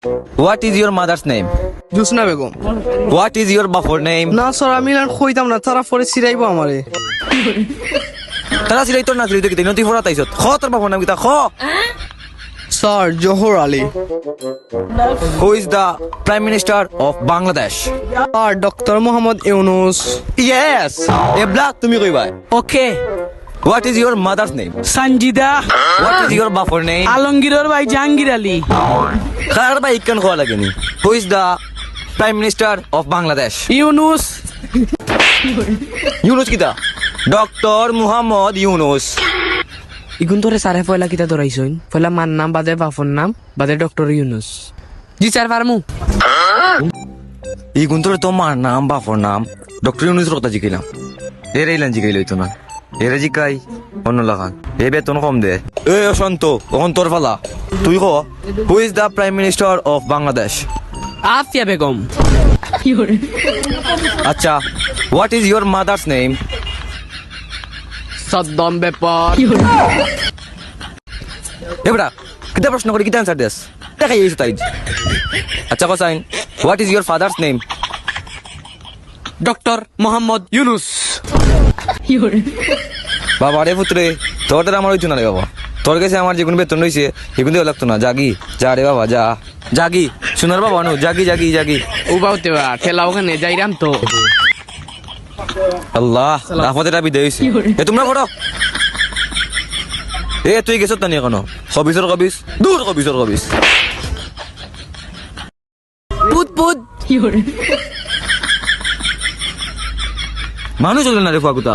What is your mother's name? Jusna Begum. What is your বাপর name? না sir আমি আর কইতাম না, তারা পরে সিরাইবো আমারে। তারা সিলাই তোর না সিলাই কিতে নতি ফরা তাইছত খ তোর বাপর নাম কিতা খ sir Johor Ali. Who is the Prime Minister of Bangladesh? Sir doctor Mohammad Yunus. Yes. এবলা তুমি কইবা। ওকে What is your mother's name? Sanjida What is your বাপর name? আলমগীরের ভাই জাহাঙ্গীর আলী কার ভাই ইকান খোয়া লাগেনি। Who is the Prime Minister of Bangladesh? Yunus Yunus কিতা ডক্টর মুহাম্মদ ইউনুস। ইগুন তোরে সারে পয়লা কিতা ধরাইছইন পয়লা মার নাম বাদে বাপর নাম বাদে ডক্টর ইউনুস জি স্যার পারমু এই গুন্তরে তোমার নাম বাপর নাম ডক্টর ইউনুসের কথা জিগাইলাম এর এইলান জিগাইল হইতো না এরে জিগাই অন্য লাগান এ বেতন কম দে এ অশান্ত ওখান তোর ফালা তুই ক who is the prime minister of Bangladesh? Afia Begum আচ্ছা what is your mother's name? সদ্দম ব্যাপার এবড়া কিতা প্রশ্ন করে কিতা অ্যান্সার দেস দেখাই এইছো তাই আচ্ছা cosine what is your father's name? Doctor Mohammad Yunus বাবা রে পুত্রে তোর আমার হইতো না রে বাবা তোর কাছে আমার যে কোনো বেতন রয়েছে এগুলো দেওয়া লাগতো না জাগি যা রে বাবা যা জাগি সোনার বাবা নু জাগি জাগি জাগি উবাউতে ঠেলা ওখানে যাইরাম তো আল্লাহ রাফতের আবি দেইছি এ তোমরা পড়ো এ তুই গেছত না এখনো কবিসর কবিস দূর কবিসর কবিস পুত পুত মানুষ হলো না রে ফাগুতা